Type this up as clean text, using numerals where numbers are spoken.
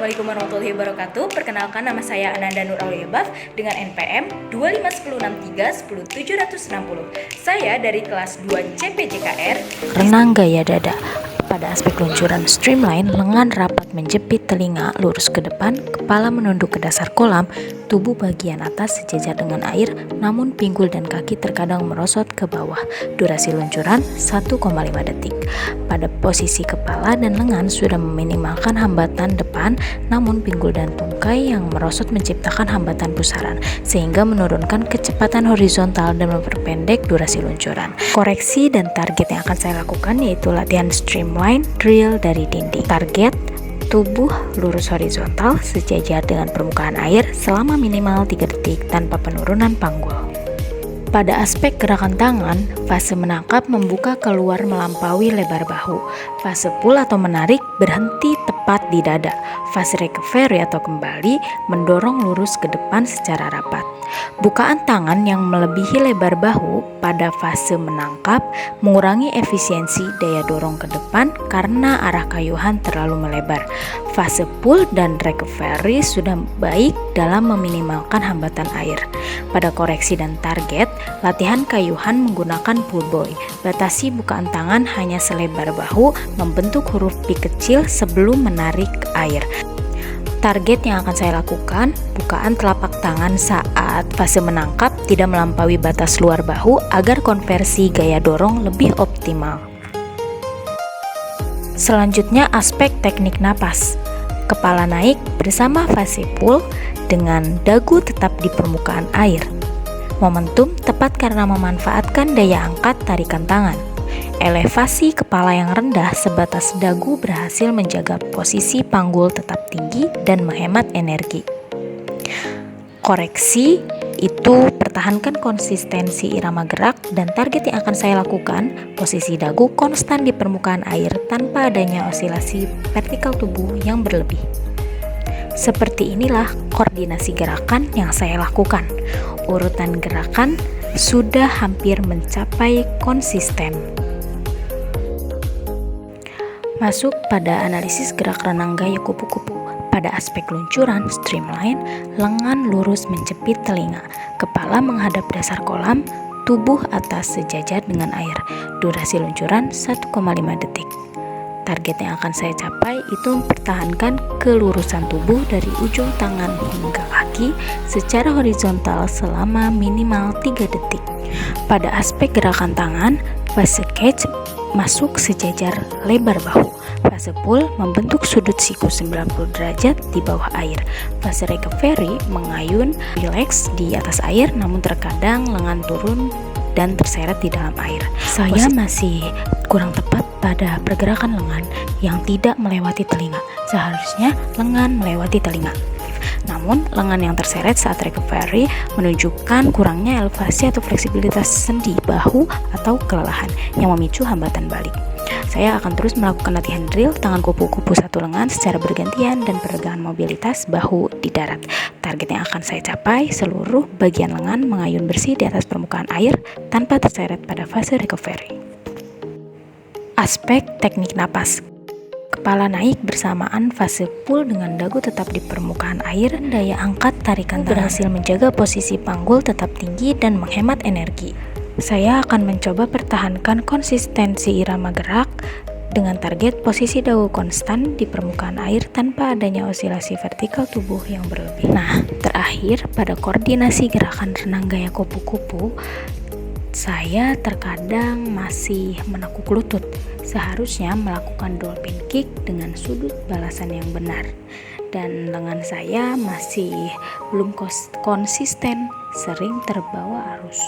Assalamualaikum warahmatullahi wabarakatuh. Perkenalkan, nama saya Ananda Nur Auliabaf dengan NPM 25163 10760. Saya dari kelas 2 CPJKR. Renang gaya dada. Pada aspek luncuran streamline, lengan rapat menjepit telinga lurus ke depan, kepala menunduk ke dasar kolam, tubuh bagian atas sejajar dengan air, namun pinggul dan kaki terkadang merosot ke bawah. Durasi luncuran 1,5 detik. Pada posisi kepala dan lengan sudah meminimalkan hambatan depan, namun pinggul dan tungkai yang merosot menciptakan hambatan pusaran, sehingga menurunkan kecepatan horizontal dan memperpendek durasi luncuran. Koreksi dan target yang akan saya lakukan yaitu latihan streamline drill dari dinding. Target: tubuh lurus horizontal sejajar dengan permukaan air selama minimal 3 detik tanpa penurunan panggul. Pada aspek gerakan tangan, fase menangkap membuka keluar melampaui lebar bahu. Fase pull atau menarik berhenti tepat di dada. Fase recovery atau kembali mendorong lurus ke depan secara rapat. Bukaan tangan yang melebihi lebar bahu pada fase menangkap mengurangi efisiensi daya dorong ke depan karena arah kayuhan terlalu melebar. Fase pull dan recovery sudah baik dalam meminimalkan hambatan air. Pada koreksi dan target, latihan kayuhan menggunakan pull boy. Batasi bukaan tangan hanya selebar bahu, membentuk huruf P kecil sebelum menarik air. Target yang akan saya lakukan, bukaan telapak tangan saat fase menangkap tidak melampaui batas luar bahu agar konversi gaya dorong lebih optimal. Selanjutnya, aspek teknik napas. Kepala naik bersama fase pull dengan dagu tetap di permukaan air. Momentum tepat karena memanfaatkan daya angkat tarikan tangan. Elevasi kepala yang rendah sebatas dagu berhasil menjaga posisi panggul tetap tinggi dan menghemat energi. Koreksi itu pertahankan konsistensi irama gerak, dan target yang akan saya lakukan, posisi dagu konstan di permukaan air tanpa adanya osilasi vertikal tubuh yang berlebih. Seperti inilah koordinasi gerakan yang saya lakukan. Urutan gerakan sudah hampir mencapai konsisten. Masuk pada analisis gerak renang gaya kupu-kupu. Pada aspek luncuran streamline, lengan lurus menjepit telinga, kepala menghadap dasar kolam, tubuh atas sejajar dengan air. Durasi luncuran 1,5 detik. Target yang akan saya capai itu mempertahankan kelurusan tubuh dari ujung tangan hingga kaki secara horizontal selama minimal 3 detik. Pada aspek gerakan tangan, fase catch masuk sejajar lebar bahu. Fase pull membentuk sudut siku 90 derajat di bawah air. Fase recovery mengayun relax di atas air, namun terkadang lengan turun dan terseret di dalam air. Saya masih kurang tepat pada pergerakan lengan yang tidak melewati telinga. Seharusnya lengan melewati telinga. Namun, lengan yang terseret saat recovery menunjukkan kurangnya elevasi atau fleksibilitas sendi bahu atau kelelahan yang memicu hambatan balik. Saya akan terus melakukan latihan drill tangan kupu-kupu satu lengan secara bergantian dan peregangan mobilitas bahu di darat. Target yang akan saya capai, seluruh bagian lengan mengayun bersih di atas permukaan air tanpa terseret pada fase recovery. Aspek teknik napas. Kepala naik bersamaan fase pull dengan dagu tetap di permukaan air, dan daya angkat tarikan berhasil menjaga posisi panggul tetap tinggi dan menghemat energi. Saya akan mencoba pertahankan konsistensi irama gerak dengan target posisi dagu konstan di permukaan air tanpa adanya osilasi vertikal tubuh yang berlebih. Nah, terakhir pada koordinasi gerakan renang gaya kupu-kupu, saya terkadang masih menekuk lutut. Seharusnya melakukan dolphin kick dengan sudut balasan yang benar. Dan lengan saya masih belum konsisten, sering terbawa arus.